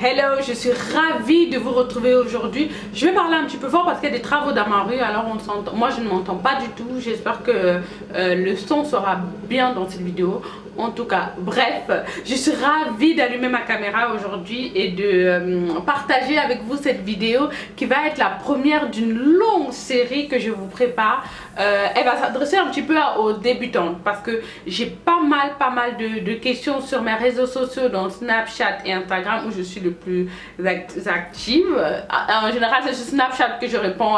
Hello, je suis ravie de vous retrouver aujourd'hui. Je vais parler un petit peu fort parce qu'il y a des travaux dans ma rue, alors on s'entend. Moi je ne m'entends pas du tout. J'espère que le son sera bien dans cette vidéo. En tout cas, bref, je suis ravie d'allumer ma caméra aujourd'hui et de partager avec vous cette vidéo qui va être la première d'une longue série que je vous prépare. Elle va s'adresser un petit peu aux débutantes parce que j'ai pas mal de questions sur mes réseaux sociaux, dans Snapchat et Instagram où je suis le plus active. En général, c'est sur Snapchat que je réponds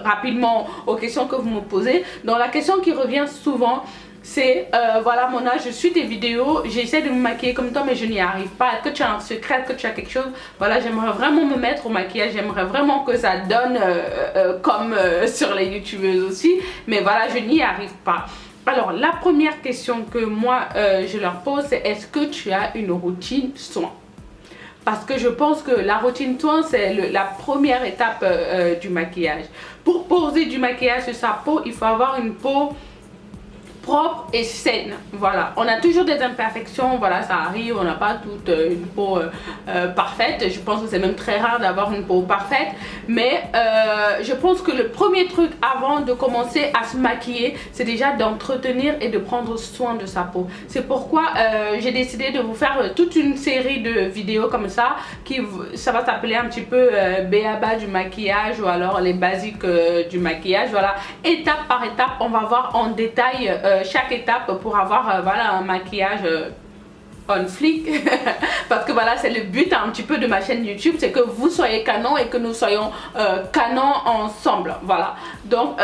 rapidement aux questions que vous me posez. Donc la question qui revient souvent, c'est voilà Mona, je suis tes vidéos, j'essaie de me maquiller comme toi mais je n'y arrive pas. Est-ce que tu as un secret, est-ce que tu as quelque chose? Voilà, j'aimerais vraiment me mettre au maquillage, j'aimerais vraiment que ça donne comme sur les youtubeuses aussi, mais voilà, je n'y arrive pas. Alors la première question que moi je leur pose, c'est est-ce que tu as une routine soin? Parce que je pense que la routine soin, c'est la première étape du maquillage. Pour poser du maquillage sur sa peau, il faut avoir une peau propre et saine. Voilà, on a toujours des imperfections, voilà, ça arrive, on n'a pas toute une peau parfaite. Je pense que c'est même très rare d'avoir une peau parfaite, mais je pense que le premier truc avant de commencer à se maquiller, c'est déjà d'entretenir et de prendre soin de sa peau. C'est pourquoi j'ai décidé de vous faire toute une série de vidéos comme ça, ça va s'appeler un petit peu B.A.B.A du maquillage, ou alors les basiques du maquillage. Voilà, étape par étape, on va voir en détail chaque étape pour avoir voilà, un maquillage on flic. Parce que voilà, c'est le but un petit peu de ma chaîne YouTube, c'est que vous soyez canon et que nous soyons canon ensemble. Voilà, donc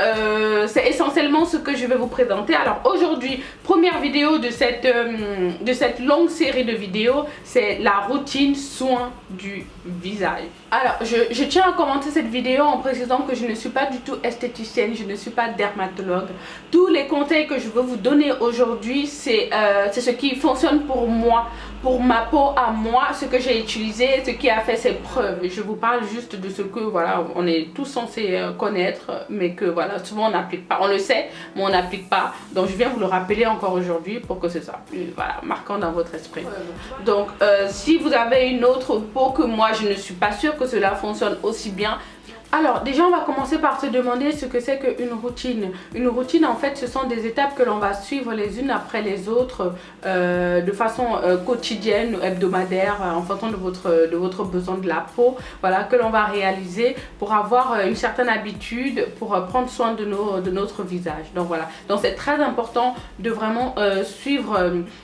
c'est essentiellement ce que je vais vous présenter. Alors aujourd'hui, première vidéo de cette longue série de vidéos, c'est la routine soin du visage. Alors je tiens à commencer cette vidéo en précisant que je ne suis pas du tout esthéticienne, je ne suis pas dermatologue. Tous les conseils que je veux vous donner aujourd'hui, c'est ce qui fonctionne pour moi, pour ma peau à moi, ce que j'ai utilisé, ce qui a fait ses preuves. Je vous parle juste de ce que voilà, on est tous censés connaître, mais que voilà, souvent on n'applique pas. On le sait, mais on n'applique pas. Donc je viens vous le rappeler encore aujourd'hui pour que ce soit plus voilà, marquant dans votre esprit. Donc si vous avez une autre peau que moi, je ne suis pas sûre que cela fonctionne aussi bien. Alors déjà on va commencer par se demander ce que c'est qu'une routine. Une routine en fait ce sont des étapes que l'on va suivre les unes après les autres de façon quotidienne ou hebdomadaire en fonction de votre besoin de la peau. Voilà, que l'on va réaliser pour avoir une certaine habitude, pour prendre soin de notre visage. Donc voilà, donc c'est très important de vraiment suivre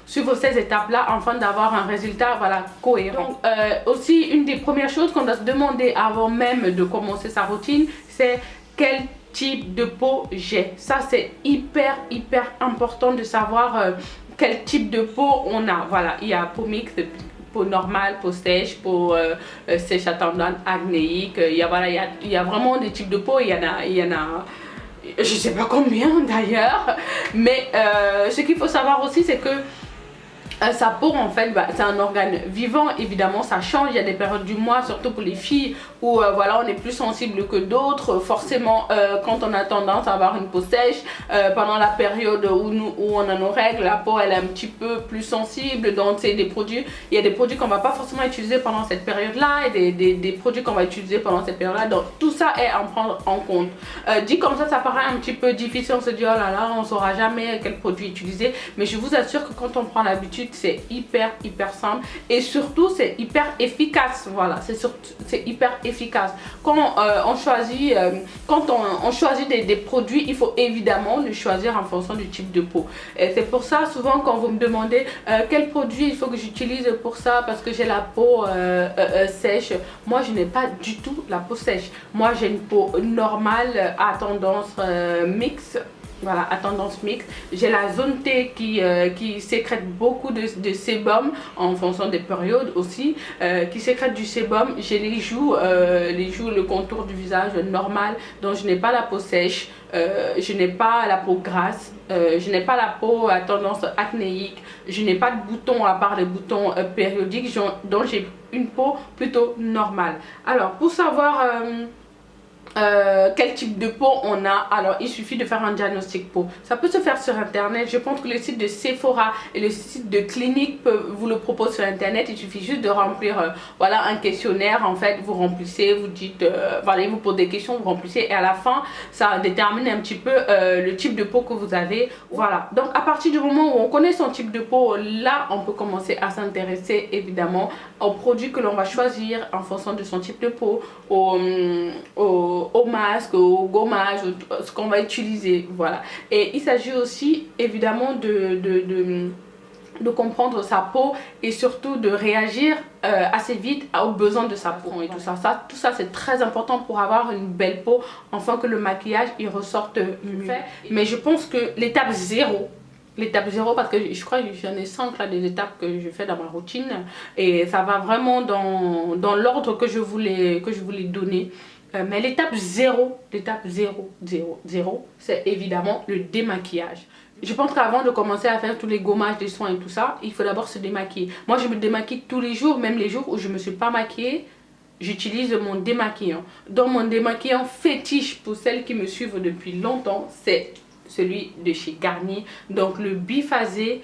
ces étapes là afin d'avoir un résultat voilà, cohérent. Donc, aussi une des premières choses qu'on doit se demander avant même de commencer sa routine, c'est quel type de peau j'ai. Ça c'est hyper important de savoir quel type de peau on a. Voilà, il y a peau mixte, peau normale, peau sèche, peau sèche attendante, acnéique. Il y a vraiment des types de peau. Il y en a je sais pas combien d'ailleurs, mais ce qu'il faut savoir aussi, c'est que sa peau en fait c'est un organe vivant. Évidemment ça change, il y a des périodes du mois, surtout pour les filles où voilà, on est plus sensible que d'autres. Forcément quand on a tendance à avoir une peau sèche pendant la période où on a nos règles, la peau elle est un petit peu plus sensible. Donc c'est des produits, il y a des produits qu'on va pas forcément utiliser pendant cette période là et des produits qu'on va utiliser pendant cette période là. Donc tout ça est à prendre en compte. Dit comme ça paraît un petit peu difficile, on se dit oh là là, on saura jamais quel produit utiliser, mais je vous assure que quand on prend l'habitude, c'est hyper simple et surtout c'est hyper efficace. Voilà, c'est hyper efficace. Quand on choisit des produits, il faut évidemment les choisir en fonction du type de peau. Et c'est pour ça souvent quand vous me demandez quel produit il faut que j'utilise pour ça parce que j'ai la peau sèche, moi je n'ai pas du tout la peau sèche. Moi j'ai une peau normale à tendance mixte. Voilà, à tendance mixte. J'ai la zone T qui sécrète beaucoup de sébum en fonction des périodes aussi, qui sécrète du sébum. J'ai les joues, le contour du visage normal, donc je n'ai pas la peau sèche, je n'ai pas la peau grasse, je n'ai pas la peau à tendance acnéique, je n'ai pas de boutons à part les boutons périodiques, donc j'ai une peau plutôt normale. Alors pour savoir quel type de peau on a. Alors il suffit de faire un diagnostic peau, ça peut se faire sur internet. Je pense que le site de Sephora et le site de Clinique vous le proposent sur internet. Il suffit juste de remplir voilà, un questionnaire. En fait vous remplissez, vous dites voilà, il vous pose des questions, vous remplissez et à la fin ça détermine un petit peu le type de peau que vous avez. Voilà, donc à partir du moment où on connaît son type de peau, là on peut commencer à s'intéresser évidemment aux produits que l'on va choisir en fonction de son type de peau, au masque, au gommage, ce qu'on va utiliser. Voilà, et il s'agit aussi évidemment de comprendre sa peau et surtout de réagir assez vite aux besoins de sa peau et tout ça c'est très important pour avoir une belle peau, enfin que le maquillage il ressorte mieux. Mais je pense que l'étape 0, parce que je crois que j'en ai 5 là, des étapes que je fais dans ma routine et ça va vraiment dans l'ordre que je voulais donner. Mais l'étape 0, c'est évidemment le démaquillage. Je pense qu'avant de commencer à faire tous les gommages, des soins et tout ça, il faut d'abord se démaquiller. Moi je me démaquille tous les jours, même les jours où je ne me suis pas maquillée, j'utilise mon démaquillant. Donc mon démaquillant fétiche pour celles qui me suivent depuis longtemps, c'est celui de chez Garnier, donc le biphasé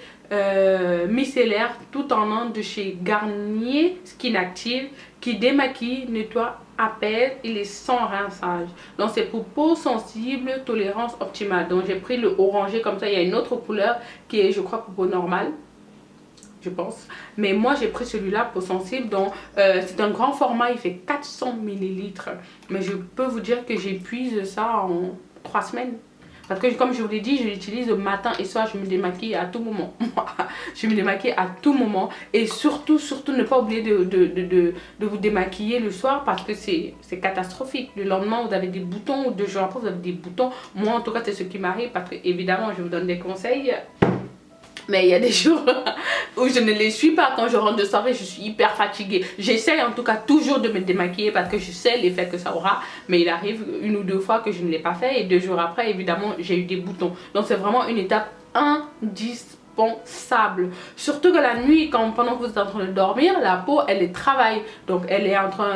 micellaire tout en un de chez Garnier Skin Active, qui démaquille, nettoie, apaise, il est sans rinçage. Donc c'est pour peau sensible, tolérance optimale. Donc j'ai pris le orangé comme ça. Il y a une autre couleur qui est, je crois, pour peau normale, je pense, mais moi j'ai pris celui-là pour sensible. Donc c'est un grand format, il fait 400 ml, mais je peux vous dire que j'épuise ça en 3 semaines. Parce que comme je vous l'ai dit, je l'utilise le matin et soir, je me démaquille à tout moment. Je me démaquille à tout moment. Et surtout ne pas oublier de vous démaquiller le soir parce que c'est catastrophique. Le lendemain, vous avez des boutons ou 2 jours après, vous avez des boutons. Moi, en tout cas, c'est ce qui m'arrive parce que évidemment, je vous donne des conseils. Mais il y a des jours où je ne les suis pas. Quand je rentre de soirée, je suis hyper fatiguée. J'essaye en tout cas toujours de me démaquiller parce que je sais l'effet que ça aura. Mais il arrive 1 ou 2 fois que je ne l'ai pas fait. Et 2 jours après, évidemment, j'ai eu des boutons. Donc c'est vraiment une étape indispensable. Surtout que la nuit, pendant que vous êtes en train de dormir, la peau, elle travaille. Donc elle est en train...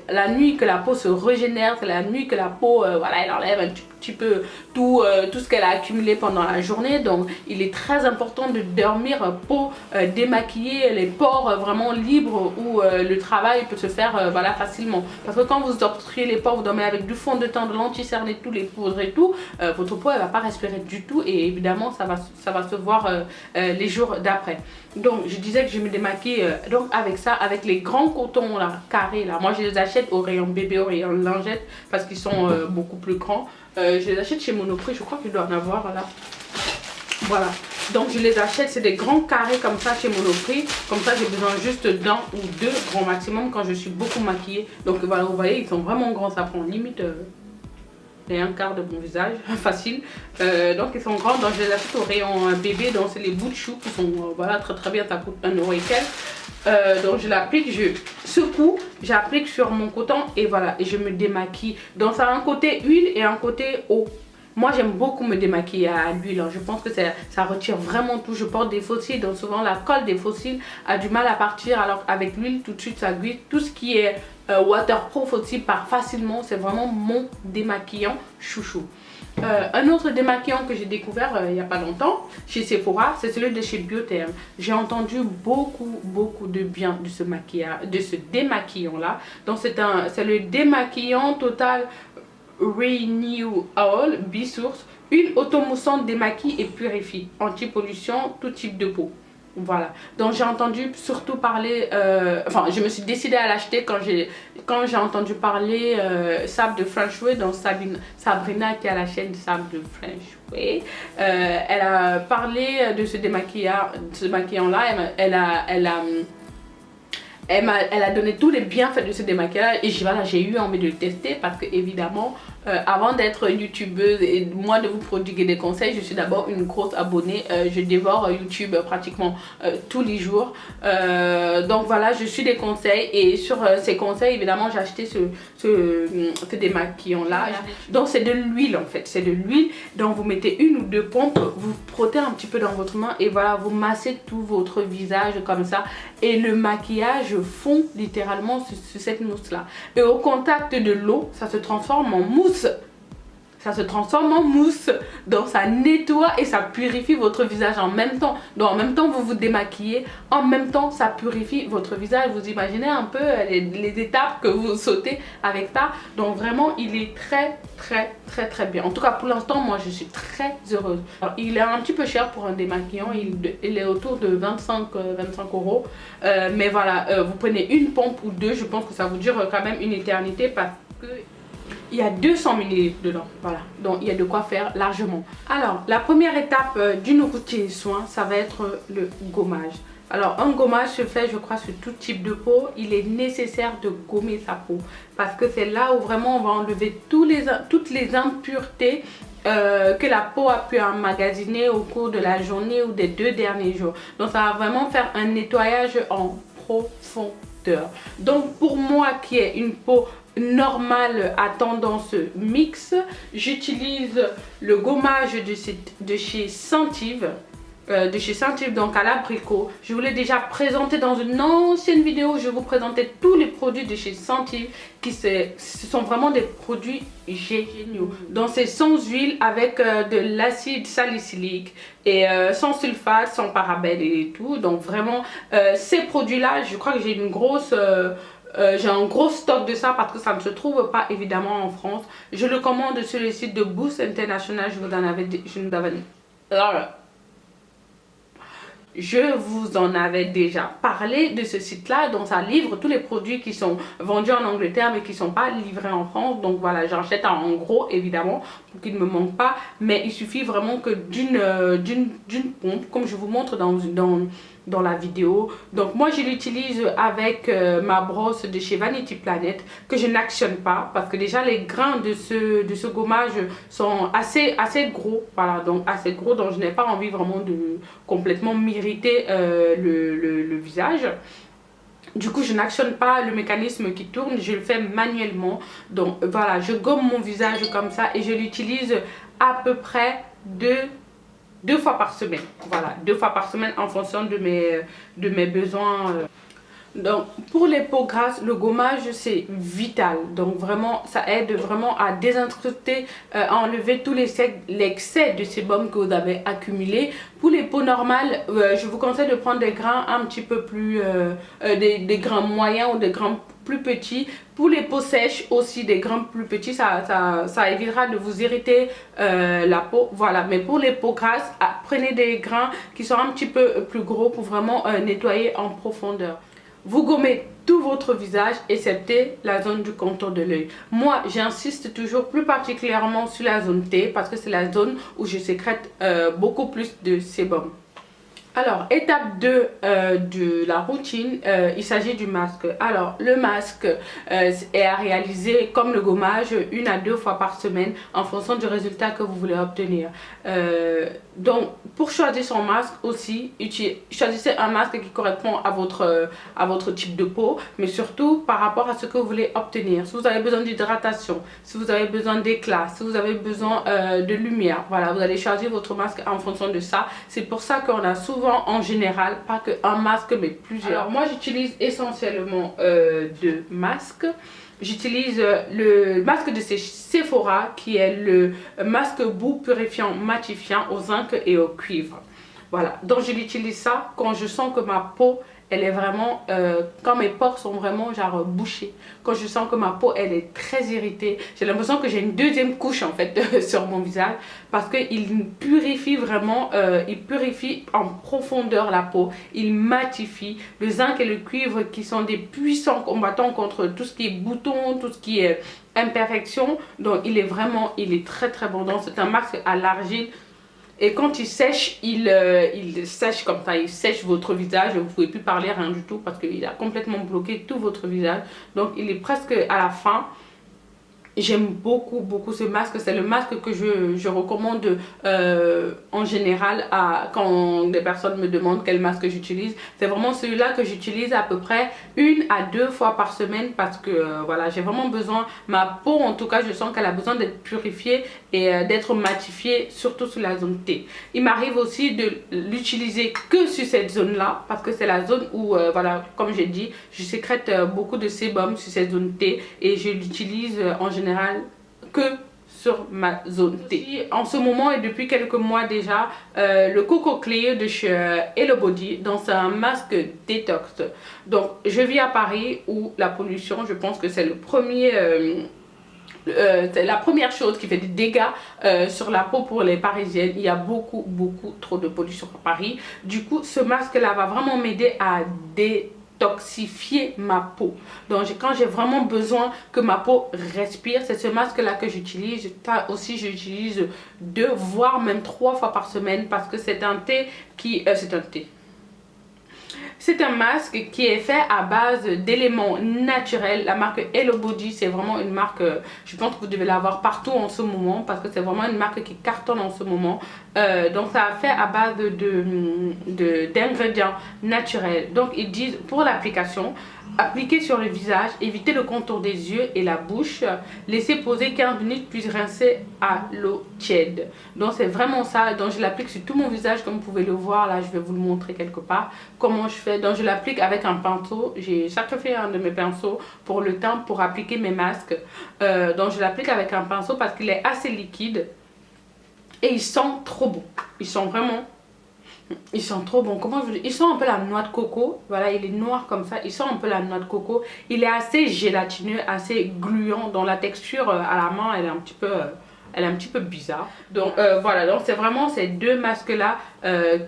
la nuit que la peau se régénère. C'est la nuit que la peau, voilà, elle enlève un petit peu tout ce qu'elle a accumulé pendant la journée. Donc il est très important de dormir peau démaquillée, les pores vraiment libres, où le travail peut se faire voilà, facilement. Parce que quand vous obstruez les pores, vous dormez avec du fond de teint, de l'anti-cerne et tout, les poudres et tout, votre peau elle va pas respirer du tout et évidemment ça va se voir les jours d'après. Donc je disais que je me démaquille donc avec ça, avec les grands cotons là, carrés là. Moi je les achète au rayon bébé, au rayon lingette parce qu'ils sont beaucoup plus grands. Je les achète chez Monoprix, je crois qu'il doit en avoir là. Voilà, donc je les achète, c'est des grands carrés comme ça chez Monoprix. Comme ça j'ai besoin juste d'1 ou 2 grand maximum quand je suis beaucoup maquillée. Donc voilà, vous voyez, ils sont vraiment grands, ça prend limite et 1/4 de mon visage, facile. Donc ils sont grands, donc je les achète au rayon bébé. Donc c'est les bouts de chou qui sont voilà, très bien, ça coûte 1 € et quelques. Donc je l'applique, je secoue, j'applique sur mon coton et voilà, et je me démaquille. Donc ça a un côté huile et un côté eau. Moi j'aime beaucoup me démaquiller à l'huile, hein. Je pense que ça retire vraiment tout. Je porte des fossiles, donc souvent la colle des fossiles a du mal à partir, alors qu'avec l'huile tout de suite ça glisse. Tout ce qui est waterproof aussi part facilement. C'est vraiment mon démaquillant chouchou. Un autre démaquillant que j'ai découvert il n'y a pas longtemps chez Sephora, c'est celui de chez Biotherm. J'ai entendu beaucoup de bien de ce démaquillant là. Donc c'est le démaquillant Total Renewal Bisource, huile automoussante, démaquille et purifie, anti-pollution, tout type de peau. Voilà, donc j'ai entendu surtout parler, enfin je me suis décidée à l'acheter quand j'ai entendu parler Sable de French Way, donc Sabrina qui a la chaîne Sable de French Way, elle a parlé de ce démaquillant là, elle a donné tous les bienfaits de ce démaquillage et voilà, j'ai eu envie de le tester parce que évidemment avant d'être youtubeuse et moi de vous prodiguer des conseils, je suis d'abord une grosse abonnée. Je dévore YouTube pratiquement tous les jours. Donc voilà, je suis des conseils et sur ces conseils évidemment j'ai acheté ce démaquillant là. Donc c'est de l'huile en fait, c'est de l'huile. Donc vous mettez 1 ou 2 pompes, vous frottez un petit peu dans votre main et voilà, vous massez tout votre visage comme ça et le maquillage fond littéralement sur cette mousse là. Et au contact de l'eau, ça se transforme en mousse. Ça se transforme en mousse. Donc ça nettoie et ça purifie votre visage en même temps. Donc en même temps vous vous démaquillez, en même temps ça purifie votre visage. Vous imaginez un peu les étapes que vous sautez avec ça. Donc vraiment il est très bien. En tout cas pour l'instant moi je suis très heureuse. Alors, il est un petit peu cher pour un démaquillant. Il est autour de 25 euros. Mais voilà, vous prenez une pompe ou deux. Je pense que ça vous dure quand même une éternité parce que il y a 200 ml dedans, voilà, donc il y a de quoi faire largement. Alors, la première étape d'une routine soin, ça va être le gommage. Alors, un gommage se fait, je crois, sur tout type de peau. Il est nécessaire de gommer sa peau parce que c'est là où vraiment on va enlever toutes les impuretés que la peau a pu emmagasiner au cours de la journée ou des 2 derniers jours. Donc, ça va vraiment faire un nettoyage en profondeur. Donc, pour moi qui ai une peau normale à tendance mixte, j'utilise le gommage de chez Scentive. Donc à l'abricot. Je vous l'ai déjà présenté dans une ancienne vidéo. Je vous présentais tous les produits de chez Scentive ce sont vraiment des produits géniaux. Donc c'est sans huile avec de l'acide salicylique et sans sulfate, sans parabènes et tout. Donc vraiment ces produits là, je crois que j'ai une grosse j'ai un gros stock de ça parce que ça ne se trouve pas évidemment en France. Je le commande sur le site de Boost International. Je vous en avais déjà parlé de ce site là, donc ça livre tous les produits qui sont vendus en Angleterre mais qui ne sont pas livrés en France. Donc voilà, j'achète en gros évidemment pour qu'il ne me manque pas, mais il suffit vraiment que d'une pompe comme je vous montre dans la vidéo. Donc moi je l'utilise avec ma brosse de chez Vanity Planet que je n'actionne pas parce que déjà les grains de ce gommage sont assez gros, voilà, donc assez gros, donc je n'ai pas envie vraiment de complètement m'irriter le visage. Du coup je n'actionne pas le mécanisme qui tourne, je le fais manuellement. Donc voilà, je gomme mon visage comme ça et je l'utilise à peu près deux fois par semaine. Voilà, 2 fois par semaine en fonction de mes besoins. Donc pour les peaux grasses, le gommage c'est vital. Donc vraiment ça aide vraiment à désincruster, à enlever tous l'excès de sébum que vous avez accumulé. Pour les peaux normales, je vous conseille de prendre des grains un petit peu plus des grains moyens ou des grains plus petits. Pour les peaux sèches aussi, des grains plus petits, ça évitera de vous irriter la peau. Voilà, mais pour les peaux grasses, prenez des grains qui sont un petit peu plus gros pour vraiment nettoyer en profondeur. Vous gommez tout votre visage excepté la zone du contour de l'œil. Moi j'insiste toujours plus particulièrement sur la zone T parce que c'est la zone où je sécrète beaucoup plus de sébum. Alors, étape 2 de la routine, il s'agit du masque. Alors, le masque est à réaliser comme le gommage 1 à 2 fois par semaine en fonction du résultat que vous voulez obtenir. Donc, pour choisir son masque aussi, choisissez un masque qui correspond à votre type de peau, mais surtout par rapport à ce que vous voulez obtenir. Si vous avez besoin d'hydratation, si vous avez besoin d'éclat, si vous avez besoin de lumière, voilà, vous allez choisir votre masque en fonction de ça. C'est pour ça qu'on a souvent en général pas qu'un masque mais plusieurs. Alors moi j'utilise essentiellement 2 masques. J'utilise le masque de Sephora qui est le masque boue purifiant matifiant au zinc et au cuivre. Voilà, donc je l'utilise ça quand je sens que ma peau elle est vraiment, quand mes pores sont vraiment genre bouchés, quand je sens que ma peau elle est très irritée, j'ai l'impression que j'ai une deuxième couche en fait sur mon visage parce qu'il purifie vraiment, il purifie en profondeur la peau, il matifie. Le zinc et le cuivre qui sont des puissants combattants contre tout ce qui est boutons, tout ce qui est imperfection, donc il est très bon. Donc c'est un masque à l'argile. Et quand il sèche, il sèche comme ça, il sèche votre visage, vous ne pouvez plus parler, rien du tout, parce qu'il a complètement bloqué tout votre visage. Donc il est presque à la fin. J'aime beaucoup ce masque. C'est le masque que je recommande en général quand des personnes me demandent quel masque j'utilise. C'est vraiment celui-là que j'utilise à peu près 1 à 2 fois par semaine parce que voilà, j'ai vraiment besoin, ma peau en tout cas, je sens qu'elle a besoin d'être purifiée et d'être matifiée, surtout sur la zone T. Il m'arrive aussi de l'utiliser que sur cette zone-là parce que c'est la zone où, voilà, comme j'ai dit, je sécrète beaucoup de sébum sur cette zone T et je l'utilise en général que sur ma zone T. En ce moment et depuis quelques mois déjà, le Coco Clear de chez Hello Body, donc c'est un masque détox. Donc je vis à Paris où la pollution, je pense que c'est le premier... c'est la première chose qui fait des dégâts sur la peau pour les Parisiennes. Il y a beaucoup trop de pollution à Paris. Du coup, ce masque là va vraiment m'aider à détoxifier ma peau. Donc quand j'ai vraiment besoin que ma peau respire, c'est ce masque là que j'utilise. Aussi j'utilise 2 voire même 3 fois par semaine parce que c'est un thé qui... C'est un masque qui est fait à base d'éléments naturels. La marque Hello Body, c'est vraiment une marque, je pense que vous devez l'avoir partout en ce moment parce que c'est vraiment une marque qui cartonne en ce moment. Donc ça a fait à base d'ingrédients naturels. Donc ils disent pour l'application, appliquer sur le visage, éviter le contour des yeux et la bouche, laisser poser 15 minutes puis rincer à l'eau tiède. Donc c'est vraiment ça. Donc je l'applique sur tout mon visage comme vous pouvez le voir là, je vais vous le montrer quelque part comment je fais. Donc je l'applique avec un pinceau. J'ai sacrifié un de mes pinceaux pour le temps pour appliquer mes masques. Donc je l'applique avec un pinceau parce qu'il est assez liquide et il sent trop bon. Ils sont trop bons. Comment je vous dis? Il sent un peu la noix de coco. Voilà, il est noir comme ça. Il sent un peu la noix de coco. Il est assez gélatineux, assez gluant. Dans la texture à la main, elle est un petit peu bizarre. Donc voilà, donc c'est vraiment ces 2 masques là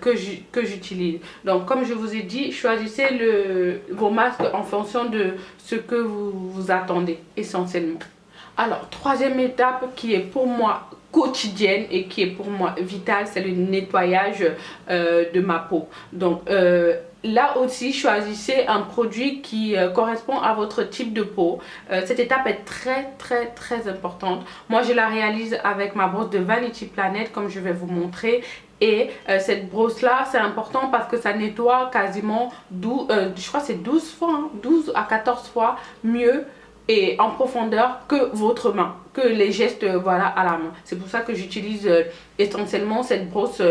que j'utilise. Donc comme je vous ai dit, choisissez vos masques en fonction de ce que vous attendez essentiellement. Alors, 3e étape qui est pour moi quotidienne et qui est pour moi vitale, c'est le nettoyage de ma peau. Donc là aussi, choisissez un produit qui correspond à votre type de peau. Cette étape est très importante. Moi je la réalise avec ma brosse de Vanity Planet comme je vais vous montrer. Et cette brosse là c'est important parce que ça nettoie quasiment 12, je crois c'est 12 fois, hein, 12 à 14 fois mieux et en profondeur que votre main, que les gestes voilà à la main. C'est pour ça que j'utilise essentiellement cette brosse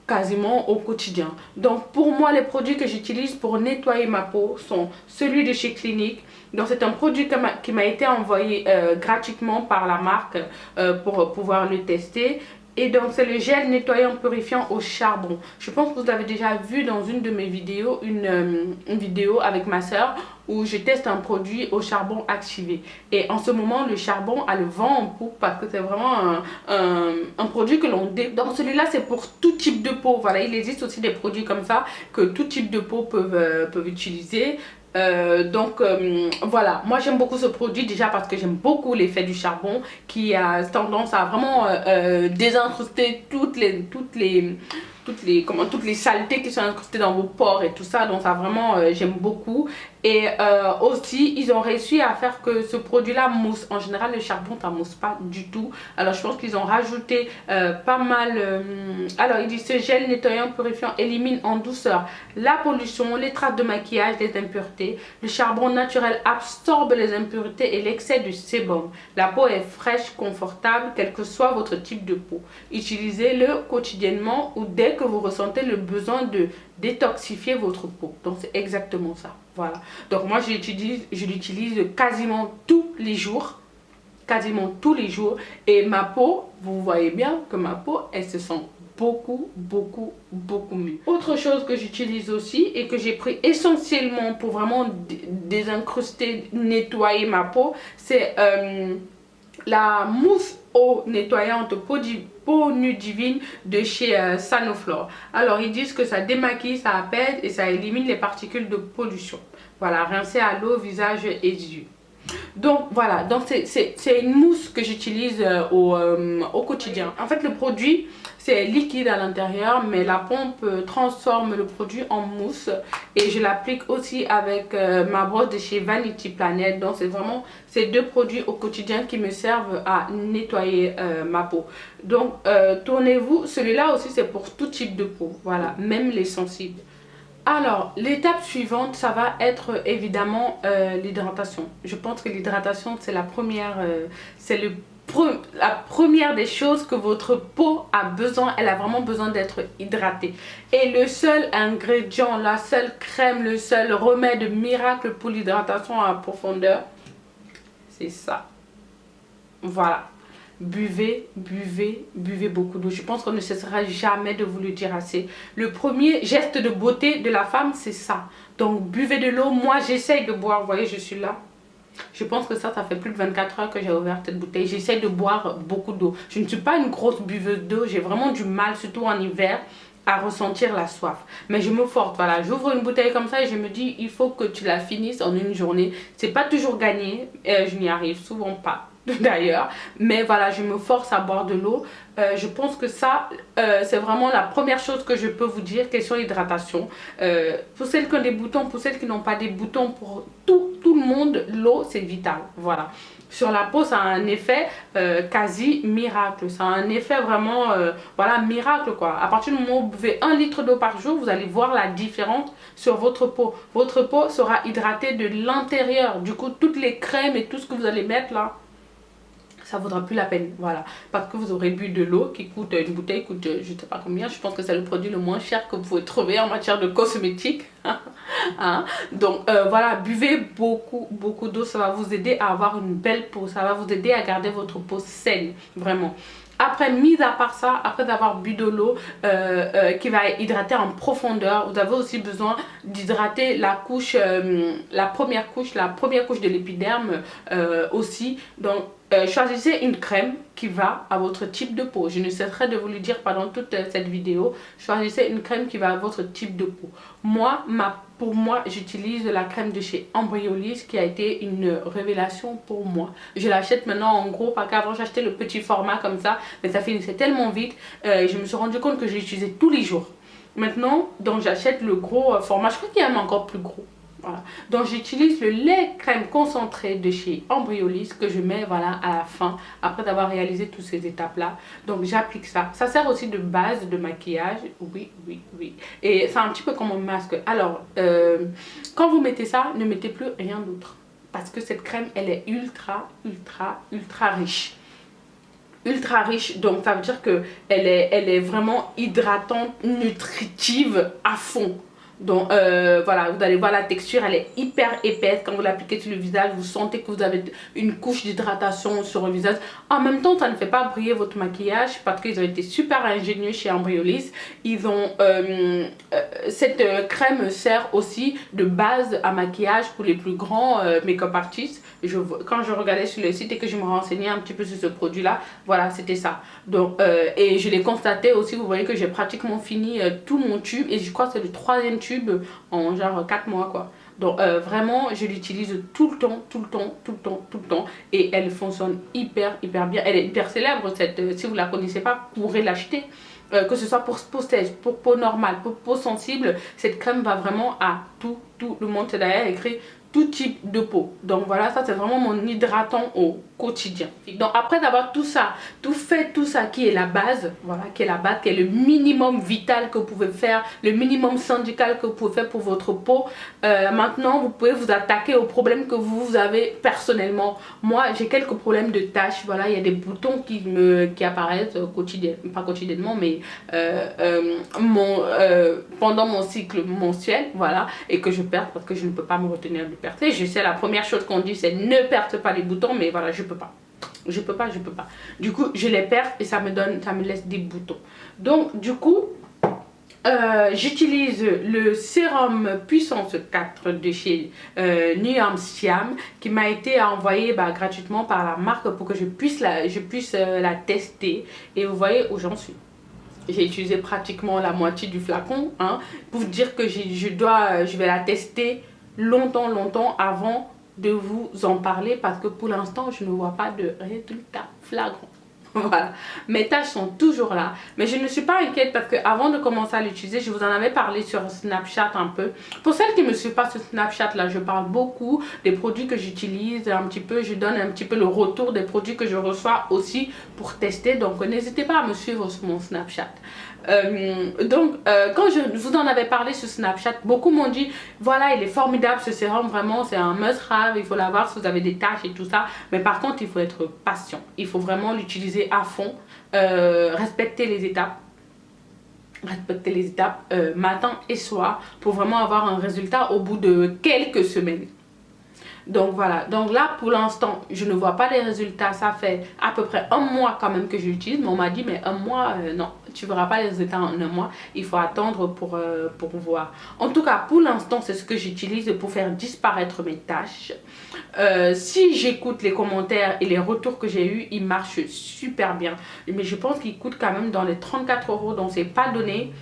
quasiment au quotidien. Donc pour moi les produits que j'utilise pour nettoyer ma peau sont celui de chez Clinique. Donc c'est un produit qui m'a été envoyé gratuitement par la marque pour pouvoir le tester. Et donc c'est le gel nettoyant purifiant au charbon. Je pense que vous avez déjà vu dans une de mes vidéos, une vidéo avec ma soeur où je teste un produit au charbon activé. Et en ce moment le charbon a le vent en poupe parce que c'est vraiment un produit que l'on donc celui-là c'est pour tout type de peau. Voilà, il existe aussi des produits comme ça que tout type de peau peuvent utiliser. Voilà, moi j'aime beaucoup ce produit déjà parce que j'aime beaucoup l'effet du charbon qui a tendance à vraiment désincruster toutes les saletés qui sont incrustées dans vos pores et tout ça. Donc ça vraiment j'aime beaucoup. Et aussi ils ont réussi à faire que ce produit là mousse. En général le charbon ça mousse pas du tout. Alors je pense qu'ils ont rajouté pas mal alors il dit ce gel nettoyant purifiant élimine en douceur la pollution, les traces de maquillage, les impuretés. Le charbon naturel absorbe les impuretés et l'excès du sébum. La peau est fraîche, confortable quel que soit votre type de peau. Utilisez-le quotidiennement ou dès que vous ressentez le besoin de détoxifier votre peau. Donc c'est exactement ça. Voilà. Donc moi je l'utilise quasiment tous les jours. Et ma peau, vous voyez bien que ma peau elle se sent beaucoup mieux. Autre chose que j'utilise aussi et que j'ai pris essentiellement pour vraiment désincruster, nettoyer ma peau, c'est la mousse eau nettoyante peau nue divine de chez Sanoflore. Alors ils disent que ça démaquille, ça apaise et ça élimine les particules de pollution. Voilà, rincer à l'eau, visage et yeux. Donc voilà, donc c'est une mousse que j'utilise au quotidien. En fait le produit c'est liquide à l'intérieur, mais la pompe transforme le produit en mousse. Et je l'applique aussi avec ma brosse de chez Vanity Planet. Donc c'est vraiment ces deux produits au quotidien qui me servent à nettoyer ma peau. Donc tournez-vous, celui-là aussi c'est pour tout type de peau, voilà, même les sensibles. Alors, l'étape suivante, ça va être évidemment l'hydratation. Je pense que l'hydratation, c'est la première, la première des choses que votre peau a besoin. Elle a vraiment besoin d'être hydratée. Et le seul ingrédient, la seule crème, le seul remède miracle pour l'hydratation à profondeur, c'est ça. Voilà. Buvez, buvez, buvez beaucoup d'eau. Je pense qu'on ne cessera jamais de vous le dire assez. Le premier geste de beauté de la femme, c'est ça. Donc, buvez de l'eau. Moi, j'essaye de boire. Vous voyez, je suis là. Je pense que ça fait plus de 24 heures que j'ai ouvert cette bouteille. J'essaye de boire beaucoup d'eau. Je ne suis pas une grosse buveuse d'eau. J'ai vraiment du mal, surtout en hiver, à ressentir la soif. Mais je me force, voilà. J'ouvre une bouteille comme ça et je me dis, il faut que tu la finisses en une journée. C'est pas toujours gagné. Je n'y arrive souvent pas. D'ailleurs, mais voilà, je me force à boire de l'eau. Je pense que ça, c'est vraiment la première chose que je peux vous dire, question hydratation. Pour celles qui ont des boutons, pour celles qui n'ont pas des boutons, pour tout le monde, l'eau c'est vital. Voilà. Sur la peau, ça a un effet quasi miracle. Ça a un effet vraiment, voilà, miracle quoi. À partir du moment où vous buvez 1 litre d'eau par jour, vous allez voir la différence sur votre peau. Votre peau sera hydratée de l'intérieur. Du coup, toutes les crèmes et tout ce que vous allez mettre là, ça vaudra plus la peine, voilà, parce que vous aurez bu de l'eau qui coûte, une bouteille coûte je sais pas combien, je pense que c'est le produit le moins cher que vous pouvez trouver en matière de cosmétiques. Hein? Donc voilà, buvez beaucoup d'eau, ça va vous aider à avoir une belle peau, ça va vous aider à garder votre peau saine, vraiment. Après, mis à part ça, après avoir bu de l'eau qui va hydrater en profondeur, vous avez aussi besoin d'hydrater la couche, la première couche de l'épiderme aussi. Donc, choisissez une crème qui va à votre type de peau. Je ne cesserai de vous le dire pendant toute cette vidéo. Choisissez une crème qui va à votre type de peau. Pour moi, j'utilise la crème de chez Embryolisse qui a été une révélation pour moi. Je l'achète maintenant en gros parce qu'avant j'achetais le petit format comme ça, mais ça finissait tellement vite. Je me suis rendu compte que je l'utilisais tous les jours. Maintenant, donc j'achète le gros format. Je crois qu'il y a même encore plus gros. Voilà. Donc j'utilise le lait crème concentré de chez Embryolisse que je mets voilà à la fin après avoir réalisé toutes ces étapes là. Donc j'applique ça. Ça sert aussi de base de maquillage. Oui. Et c'est un petit peu comme un masque. Alors quand vous mettez ça, ne mettez plus rien d'autre. Parce que cette crème elle est ultra riche. Ultra riche, donc ça veut dire que elle est vraiment hydratante, nutritive à fond. Donc voilà, vous allez voir la texture, elle est hyper épaisse. Quand vous l'appliquez sur le visage, vous sentez que vous avez une couche d'hydratation sur le visage. En même temps, ça ne fait pas briller votre maquillage parce qu'ils ont été super ingénieux chez Embryolisse. Ils ont cette crème sert aussi de base à maquillage pour les plus grands make-up artistes. Quand je regardais sur le site et que je me renseignais un petit peu sur ce produit là, voilà, c'était ça. Donc et je l'ai constaté aussi, vous voyez que j'ai pratiquement fini tout mon tube et je crois que c'est le 3e tube en genre 4 mois quoi. Donc vraiment je l'utilise tout le temps et elle fonctionne hyper bien. Elle est hyper célèbre cette, si vous la connaissez pas, vous pourrez l'acheter. Que ce soit pour peau sèche, pour peau normale, pour peau sensible, cette crème va vraiment à tout le monde. C'est d'ailleurs écrit tout type de peau. Donc voilà, ça c'est vraiment mon hydratant au quotidien. Donc après avoir tout ça qui est la base, voilà, qui est le minimum vital que vous pouvez faire, le minimum syndical que vous pouvez faire pour votre peau, maintenant vous pouvez vous attaquer aux problèmes que vous avez personnellement. Moi j'ai quelques problèmes de taches, voilà, il y a des boutons qui apparaissent quotidiennement, pas quotidiennement mais pendant mon cycle mensuel, voilà, et que je perds parce que je ne peux pas me retenir de percer. Je sais, la première chose qu'on dit c'est ne perte pas les boutons, mais voilà, je peux pas. Du coup je les perds et ça me laisse des boutons. Donc du coup j'utilise le sérum puissance 4 de chez Nuam Siam qui m'a été envoyé gratuitement par la marque pour que je puisse la tester. Et vous voyez où j'en suis. J'ai utilisé pratiquement la moitié du flacon, hein, pour vous dire que je vais la tester longtemps avant de vous en parler parce que pour l'instant je ne vois pas de résultat flagrant. Voilà, mes taches sont toujours là, mais je ne suis pas inquiète parce que avant de commencer à l'utiliser, je vous en avais parlé sur Snapchat un peu. Pour celles qui ne me suivent pas sur Snapchat, là, je parle beaucoup des produits que j'utilise, un petit peu, je donne un petit peu le retour des produits que je reçois aussi pour tester. Donc, n'hésitez pas à me suivre sur mon Snapchat. Quand je vous en avais parlé sur Snapchat, beaucoup m'ont dit voilà, il est formidable ce sérum, vraiment c'est un must have, il faut l'avoir si vous avez des taches et tout ça, mais par contre il faut être patient, il faut vraiment l'utiliser à fond, respecter les étapes matin et soir pour vraiment avoir un résultat au bout de quelques semaines. Donc voilà, donc là pour l'instant je ne vois pas les résultats, ça fait à peu près un mois quand même que j'utilise, mais on m'a dit mais un mois non, tu verras pas les résultats en un mois, il faut attendre pour voir. En tout cas pour l'instant c'est ce que j'utilise pour faire disparaître mes taches. Si j'écoute les commentaires et les retours que j'ai eu, il marche super bien, mais je pense qu'il coûte quand même dans les 34 €, donc c'est pas donné.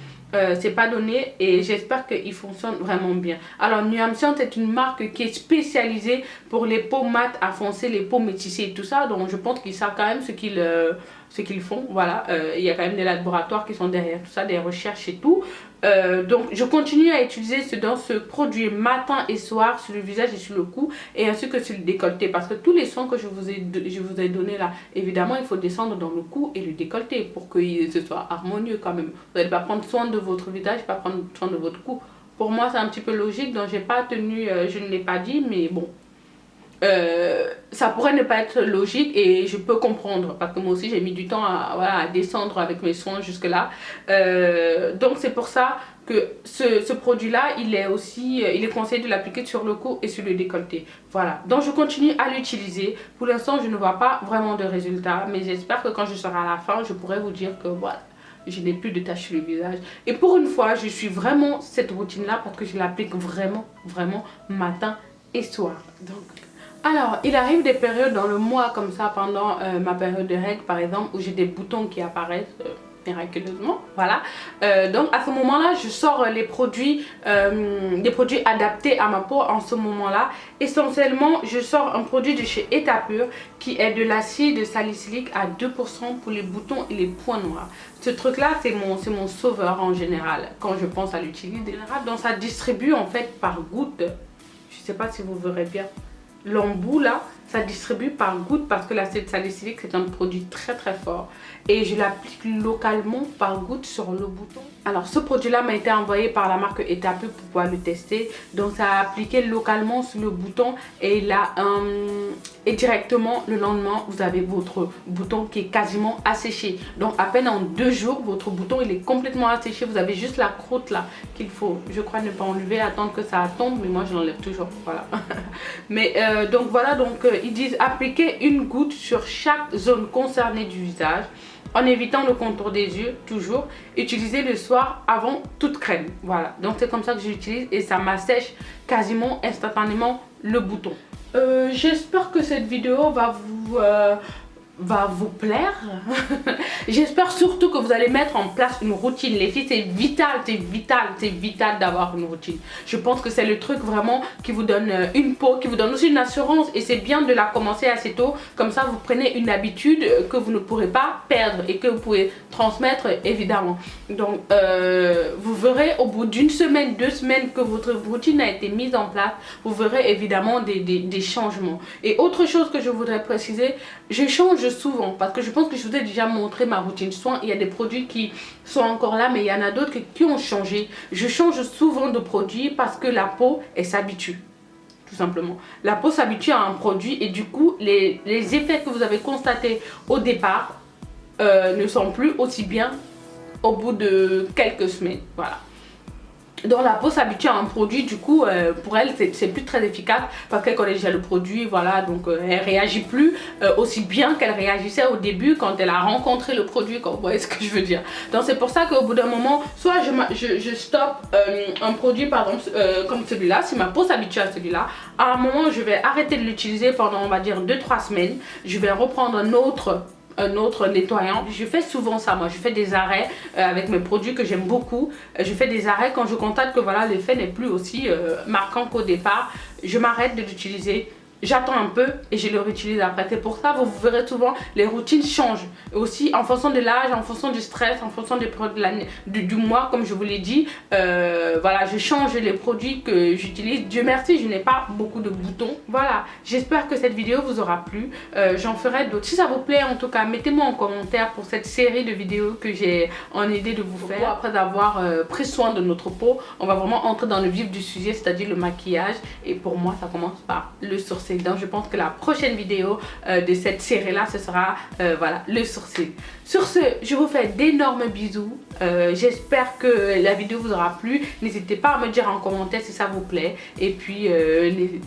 Et j'espère qu'il fonctionne vraiment bien. Alors Nuamsion c'est une marque qui est spécialisée pour les peaux mates à foncer, les peaux métissées et tout ça, donc je pense qu'ils savent quand même ce qu'ils font. Voilà, il y a quand même des laboratoires qui sont derrière tout ça, des recherches et tout. Donc je continue à utiliser ce produit matin et soir sur le visage et sur le cou, et ainsi que sur le décolleté, parce que tous les soins que je vous ai donné là, évidemment il faut descendre dans le cou et le décolleté pour que ce soit harmonieux quand même. Vous n'allez pas prendre soin de votre visage, pas prendre soin de votre cou. Pour moi c'est un petit peu logique, donc j'ai pas tenu, je ne l'ai pas dit, mais bon. Ça pourrait ne pas être logique et je peux comprendre parce que moi aussi j'ai mis du temps à descendre avec mes soins jusque là, donc c'est pour ça que ce produit là il est conseillé de l'appliquer sur le cou et sur le décolleté. Voilà, donc je continue à l'utiliser. Pour l'instant je ne vois pas vraiment de résultats, mais j'espère que quand je serai à la fin je pourrai vous dire que voilà, je n'ai plus de taches sur le visage. Et pour une fois je suis vraiment cette routine là parce que je l'applique vraiment matin et soir. Donc alors, il arrive des périodes dans le mois comme ça, pendant ma période de règles par exemple, où j'ai des boutons qui apparaissent miraculeusement, voilà. Donc à ce moment-là, je sors des produits adaptés à ma peau en ce moment-là. Essentiellement, je sors un produit de chez Etapure qui est de l'acide salicylique à 2% pour les boutons et les points noirs. Ce truc-là, c'est mon sauveur en général, quand je pense à l'utiliser. Donc ça distribue en fait par goutte. Je sais pas si vous verrez bien. L'embout là, ça distribue par goutte parce que l'acide salicylique c'est un produit très fort, et je l'applique localement par goutte sur le bouton. Alors ce produit là m'a été envoyé par la marque Etapure pour pouvoir le tester, donc ça a appliqué localement sur le bouton et là et directement le lendemain vous avez votre bouton qui est quasiment asséché. Donc à peine en 2 jours votre bouton il est complètement asséché, vous avez juste la croûte là qu'il faut, je crois, ne pas enlever, attendre que ça tombe, mais moi je l'enlève toujours, voilà. Mais donc voilà, donc ils disent appliquer une goutte sur chaque zone concernée du visage en évitant le contour des yeux, toujours utiliser le soir avant toute crème. Voilà, donc c'est comme ça que j'utilise et ça m'assèche quasiment instantanément le bouton. J'espère que cette vidéo va vous plaire. J'espère surtout que vous allez mettre en place une routine. Les filles, c'est vital d'avoir une routine. Je pense que c'est le truc vraiment qui vous donne une peau, qui vous donne aussi une assurance, et c'est bien de la commencer assez tôt. Comme ça vous prenez une habitude que vous ne pourrez pas perdre et que vous pouvez transmettre évidemment. Donc vous verrez au bout d'une semaine, 2 semaines que votre routine a été mise en place, vous verrez évidemment des changements. Et autre chose que je voudrais préciser, je change souvent parce que je pense que je vous ai déjà montré ma routine soin. Il y a des produits qui sont encore là, mais il y en a d'autres qui ont changé. Je change souvent de produit parce que la peau, elle s'habitue. Tout simplement, la peau s'habitue à un produit et du coup les effets que vous avez constatés au départ ne sont plus aussi bien au bout de quelques semaines. Voilà. Donc la peau s'habitue à un produit, du coup pour elle c'est plus très efficace parce qu'elle connaît déjà le produit, voilà. Donc elle réagit plus aussi bien qu'elle réagissait au début quand elle a rencontré le produit, quand vous voyez ce que je veux dire. Donc c'est pour ça qu'au bout d'un moment, soit je stoppe un produit par exemple comme celui-là, si ma peau s'habitue à celui-là, à un moment je vais arrêter de l'utiliser pendant on va dire 2-3 semaines, je vais reprendre un autre nettoyant. Je fais souvent ça, moi je fais des arrêts avec mes produits que j'aime beaucoup. Je fais des arrêts quand je constate que voilà, l'effet n'est plus aussi marquant qu'au départ. Je m'arrête de l'utiliser j'attends un peu et je le réutilise après. C'est pour ça vous verrez souvent les routines changent. Et aussi en fonction de l'âge, en fonction du stress, en fonction des périodes de l'année, du mois, comme je vous l'ai dit. Voilà, je change les produits que j'utilise. Dieu merci, je n'ai pas beaucoup de boutons. Voilà, j'espère que cette vidéo vous aura plu. J'en ferai d'autres. Si ça vous plaît, en tout cas, mettez-moi en commentaire pour cette série de vidéos que j'ai en idée de vous faire. Après avoir pris soin de notre peau, on va vraiment entrer dans le vif du sujet, c'est-à-dire le maquillage. Et pour moi, ça commence par le sourcil. Donc je pense que la prochaine vidéo de cette série là, ce sera voilà, le sourcil. Sur ce, je vous fais d'énormes bisous. J'espère que la vidéo vous aura plu. N'hésitez pas à me dire en commentaire si ça vous plaît. Et puis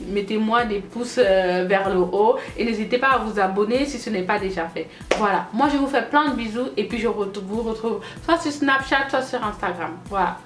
mettez-moi des pouces vers le haut. Et n'hésitez pas à vous abonner si ce n'est pas déjà fait. Voilà, moi je vous fais plein de bisous. Et puis je vous retrouve soit sur Snapchat, soit sur Instagram. Voilà.